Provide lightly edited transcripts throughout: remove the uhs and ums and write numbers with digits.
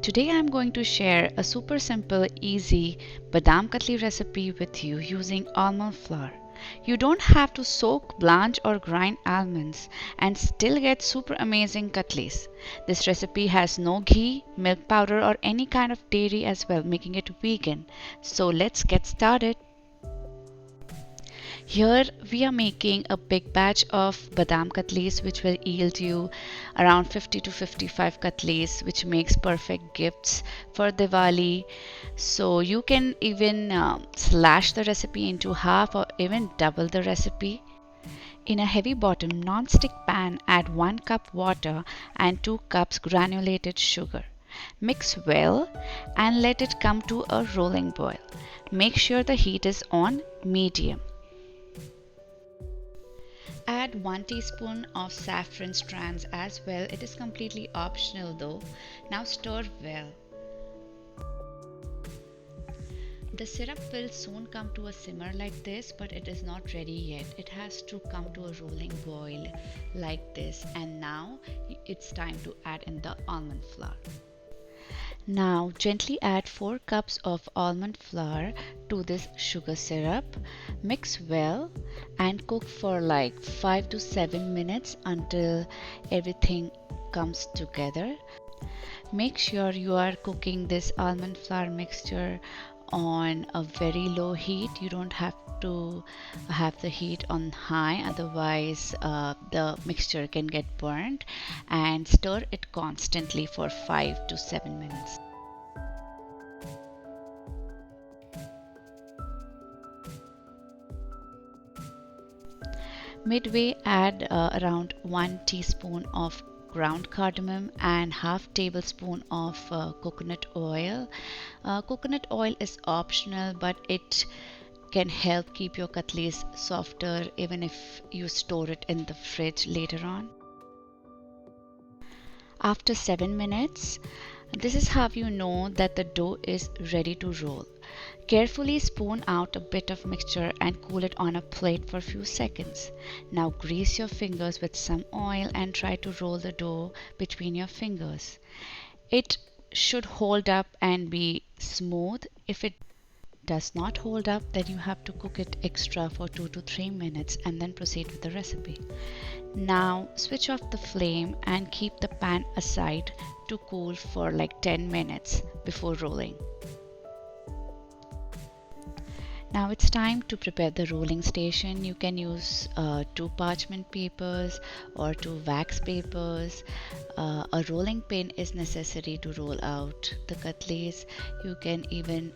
Today I'm going to share a super simple, easy Badam Katli recipe with you using almond flour. You don't have to soak, blanch or grind almonds and still get super amazing katlis. This recipe has no ghee, milk powder or any kind of dairy as well, making it vegan. So let's get started. Here we are making a big batch of badam katlis which will yield you around 50 to 55 katlis, which makes perfect gifts for Diwali. So you can even slash the recipe into half or even double the recipe. In a heavy bottom non-stick pan, add 1 cup water and 2 cups granulated sugar. Mix well and let it come to a rolling boil. Make sure the heat is on medium. Add 1 teaspoon of saffron strands as well. It is completely optional though. Now stir well. The syrup will soon come to a simmer like this, but it is not ready yet. It has to come to a rolling boil like this, and now it's time to add in the almond flour. Now gently add 4 cups of almond flour to this sugar syrup. Mix well and cook for like 5 to 7 minutes until everything comes together. Make sure you are cooking this almond flour mixture on a very low heat. You don't have to have the heat on high, otherwise the mixture can get burnt, and stir it constantly for 5 to 7 minutes. Midway add around 1 teaspoon of ground cardamom and half tablespoon of coconut oil. Coconut oil is optional, but it can help keep your katlis softer even if you store it in the fridge later on. After 7 minutes, this is how you know that the dough is ready to roll. Carefully spoon out a bit of mixture and cool it on a plate for a few seconds. Now grease your fingers with some oil and try to roll the dough between your fingers. It should hold up and be smooth. If it does not hold up, then you have to cook it extra for 2 to 3 minutes and then proceed with the recipe. Now switch off the flame and keep the pan aside to cool for like 10 minutes before rolling. Now it's time to prepare the rolling station. You can use 2 parchment papers or 2 wax papers. A rolling pin is necessary to roll out the katlis. You can even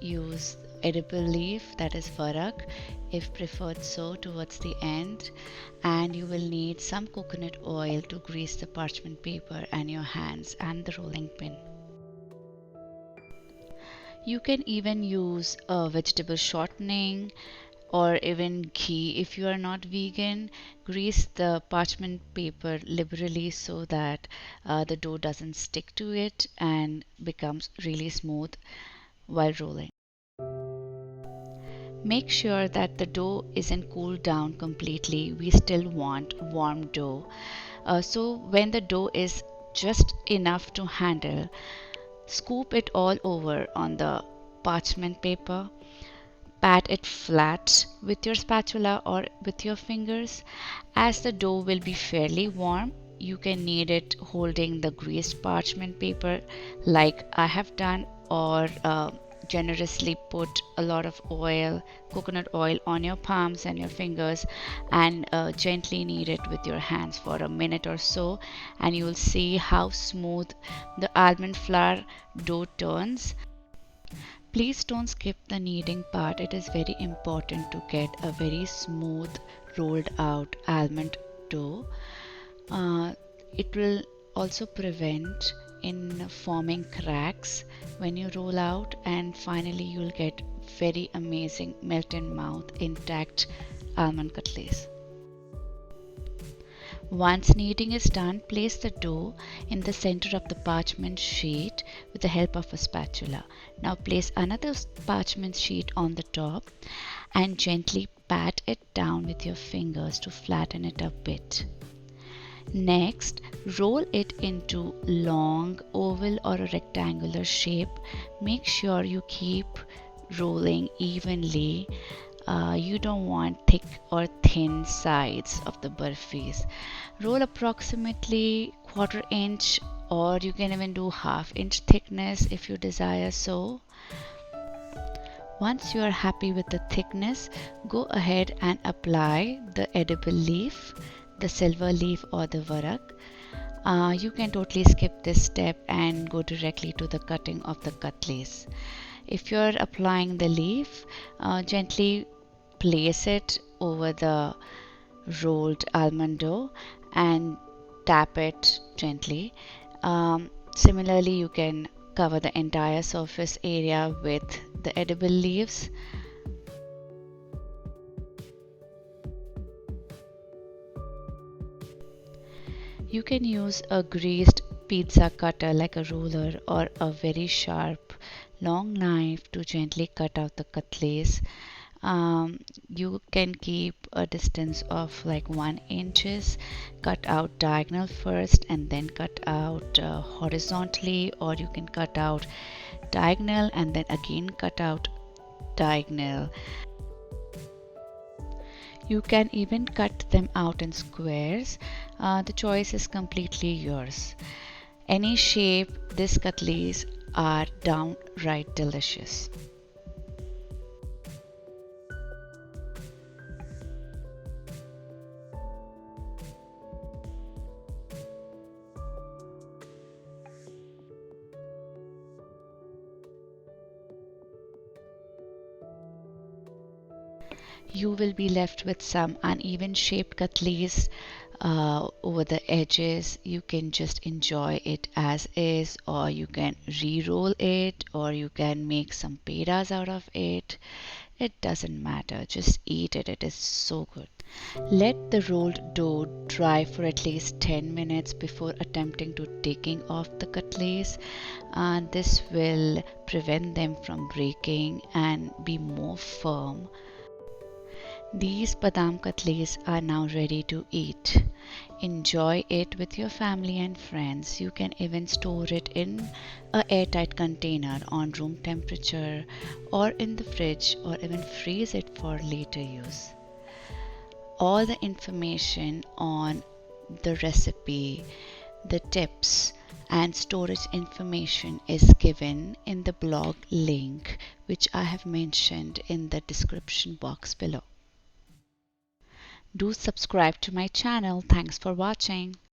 use edible leaf, that is farak, if preferred so, towards the end. And you will need some coconut oil to grease the parchment paper and your hands and the rolling pin. You can even use vegetable shortening or even ghee. If you are not vegan, grease the parchment paper liberally so that the dough doesn't stick to it and becomes really smooth while rolling. Make sure that the dough isn't cooled down completely. We still want warm dough. So when the dough is just enough to handle, scoop it all over on the parchment paper. Pat it flat with your spatula or with your fingers. As the dough will be fairly warm, you can knead it holding the greased parchment paper like I have done, or generously put a lot of oil, coconut oil, on your palms and your fingers and gently knead it with your hands for a minute or so, and you will see how smooth the almond flour dough turns. Please don't skip the kneading part. It is very important to get a very smooth rolled out almond dough. It will also prevent in forming cracks when you roll out, and finally you'll get very amazing melt in mouth intact almond katlis. Once kneading is done, place the dough in the center of the parchment sheet with the help of a spatula. Now place another parchment sheet on the top and gently pat it down with your fingers to flatten it a bit. Next, roll it into long, oval or a rectangular shape. Make sure you keep rolling evenly. You don't want thick or thin sides of the burfis. Roll approximately quarter inch, or you can even do half-inch thickness if you desire so. Once you are happy with the thickness, go ahead and apply the edible leaf, the silver leaf or the varak. You can totally skip this step and go directly to the cutting of the katlis. If you're applying the leaf, gently place it over the rolled almond dough and tap it gently. Similarly, you can cover the entire surface area with the edible leaves. You can use a greased pizza cutter like a ruler or a very sharp long knife to gently cut out the katlis. You can keep a distance of like 1 inches. Cut out diagonal first and then cut out horizontally, or you can cut out diagonal and then again cut out diagonal. You can even cut them out in squares. The choice is completely yours. Any shape, these katlis are downright delicious. You will be left with some uneven shaped katlis over the edges. You can just enjoy it as is, or you can re-roll it, or you can make some pedas out of it. It doesn't matter, just eat it, it is so good. Let the rolled dough dry for at least 10 minutes before attempting to taking off the katlis. This will prevent them from breaking and be more firm. These badam katlis are now ready to eat. Enjoy it with your family and friends. You can even store it in a airtight container on room temperature or in the fridge, or even freeze it for later use. All the information on the recipe, the tips and storage information is given in the blog link, which I have mentioned in the description box below. Do subscribe to my channel. Thanks for watching.